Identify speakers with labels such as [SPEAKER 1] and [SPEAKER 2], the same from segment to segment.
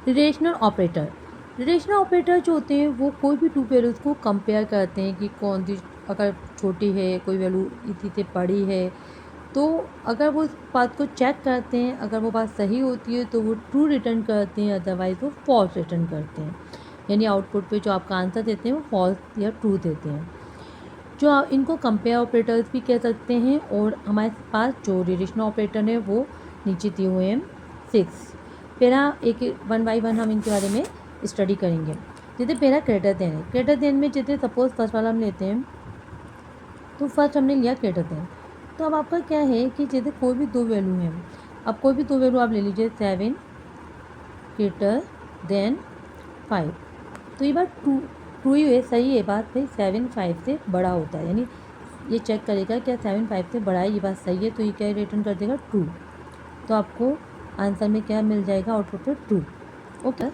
[SPEAKER 1] Relational operator. Relational operator जो होते हैं वो कोई भी टू वैल्यूज़ को कंपेयर करते हैं कि कौन सी अगर छोटी है, कोई वैल्यू इसी से बड़ी है, तो अगर वो इस बात को चेक करते हैं, अगर वो बात सही होती है तो वो ट्रू रिटर्न करते हैं, अदरवाइज़ वो फॉल्स रिटर्न करते हैं। यानी आउटपुट पे जो आपका आंसर देते हैं वो फॉल्स या ट्रू देते हैं। जो इनको कंपेयर ऑपरेटर्स भी कह सकते हैं। और हमारे पास जो रिलेशनल ऑपरेटर है वो नीचे दिए हुए हैं 6। पहला एक वन बाई वन हम इनके बारे में स्टडी करेंगे। जैसे पहला ग्रेटर देन है। ग्रेटर देन में जैसे सपोज फर्स्ट वाला हम लेते हैं, तो फर्स्ट हमने लिया ग्रेटर देन। तो अब आपका क्या है कि जैसे कोई भी दो वैल्यू है, अब कोई भी दो वैल्यू आप ले लीजिए 7 ग्रेटर देन 5। तो ये बात ट्रू ही है, सही है बात भाई, 7 5 से बड़ा होता है। यानी ये चेक करेगा क्या 7 5 से बड़ा है, ये बात सही है, तो ये क्या रिटर्न कर देगा ट्रू। तो आपको आंसर में क्या मिल जाएगा, आउटपुट पे ट्रू। ओके,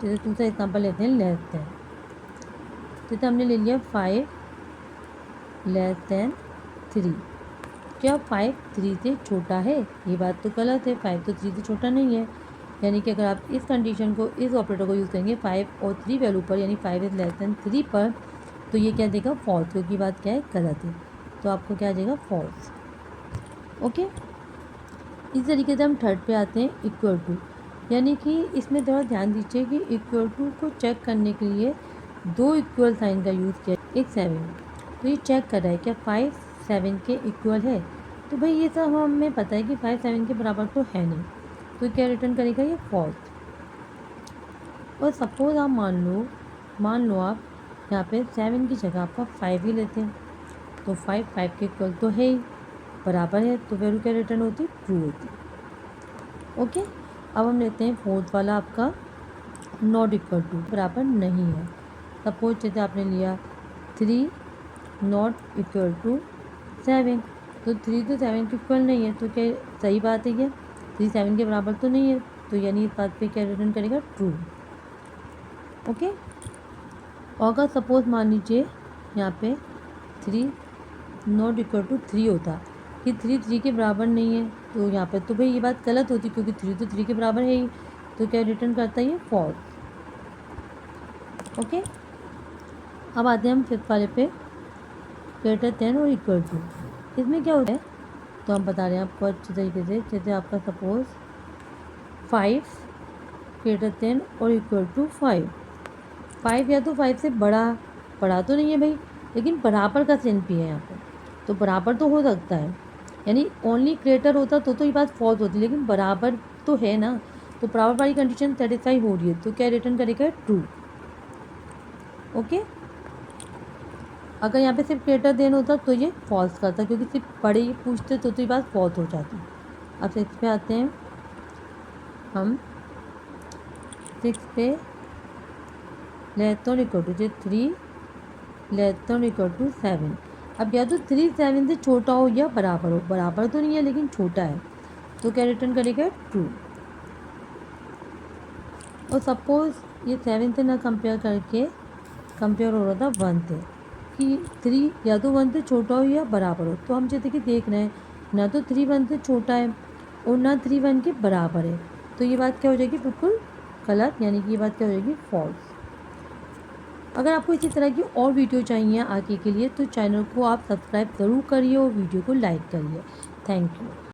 [SPEAKER 1] जैसे दूसरा एग्जाम्पल लेते हैं लेस देन। जैसे हमने ले लिया 5 लेस देन 3। क्या 5 3 से छोटा है, ये बात तो गलत है, 5 तो 3 से छोटा नहीं है। यानी कि अगर आप इस कंडीशन को, इस ऑपरेटर को यूज़ करेंगे 5 और 3 वैल्यू पर, यानी 5 इज़ लेस देन 3 पर, तो ये क्या देगा फॉल्स, क्योंकि बात क्या है गलत है। तो आपको क्या आ जाएगा फॉल्स। ओके, इस तरीके से हम थर्ड पे आते हैं इक्वल टू। यानी कि इसमें थोड़ा ध्यान दीजिए कि इक्वल टू को चेक करने के लिए दो इक्वल साइन का यूज़ किया, एक 7। तो ये चेक कर रहा है क्या 5 7 के इक्वल है। तो भाई ये सब हमें पता है कि 5 7 के बराबर तो है नहीं, तो क्या रिटर्न करेगा ये फॉल्स। और सपोज़ आप मान लो आप यहाँ पे 7 की जगह आपका 5 ही लेते हैं, तो 5 5 के इक्वल तो है ही, बराबर है, तो वैल्यू क्या रिटर्न होती है ट्रू होती है। ओके, अब हम लेते हैं फोर्थ वाला आपका नॉट इक्वल टू, बराबर नहीं है। सपोज जैसे आपने लिया 3 नॉट इक्वल टू 7, तो 3 तो 7 के इक्वल नहीं है, तो क्या सही बात है क्या 3 7 के बराबर तो नहीं है, तो यानी इस बात पे क्या रिटर्न करेगा ट्रू। ओके, और अगर सपोज मान लीजिए यहाँ पे 3 नॉट इक्वल टू 3 होता कि 3 3 के बराबर नहीं है, तो यहाँ पे तो भाई ये बात गलत होती, क्योंकि 3 तो 3 के बराबर है ही, तो क्या रिटर्न करता है ये फॉल्स। ओके, अब आते हैं हम फिफ्थ वाले पे, ग्रेटर देन और इक्वल टू। इसमें क्या होता है, तो हम बता रहे हैं आपको अच्छे तरीके से। जैसे आपका सपोज 5 ग्रेटर देन और इक्वल टू 5। 5 या तो 5 से बड़ा तो नहीं है भाई, लेकिन बराबर का सेंस भी है यहाँ पे, तो बराबर तो हो सकता है। यानी ओनली ग्रेटर होता तो ये बात फॉल्स होती, लेकिन बराबर तो है ना, तो बराबर वाली कंडीशन सेटिस्फाई हो रही है, तो क्या रिटर्न करेगा ट्रू। ओके, अगर यहाँ पे सिर्फ ग्रेटर देन होता तो ये फॉल्स करता, क्योंकि सिर्फ बड़े ही पूछते तो ये बात फॉल्स हो जाती। अब 6 पे आते हैं हम। 6 पे लेस देन इक्वल टू, जो 3 लेस देन इक्वल टू 7। अब या तो 3 7 से छोटा हो या बराबर हो, बराबर तो नहीं है लेकिन छोटा है, तो क्या रिटर्न करेगा ट्रू। और सपोज ये 7 से ना कंपेयर करके कंपेयर हो रहा था 1 से, कि 3 या तो 1 से छोटा हो या बराबर हो, तो हम जैसे कि देख रहे हैं ना तो 3 1 से छोटा है और ना 3 1 के बराबर है, तो ये बात क्या हो जाएगी बिल्कुल गलत, यानी कि ये बात क्या हो जाएगी फॉल्स। अगर आपको इसी तरह की और वीडियो चाहिए आगे के लिए, तो चैनल को आप सब्सक्राइब ज़रूर करिए और वीडियो को लाइक करिए। Thank you.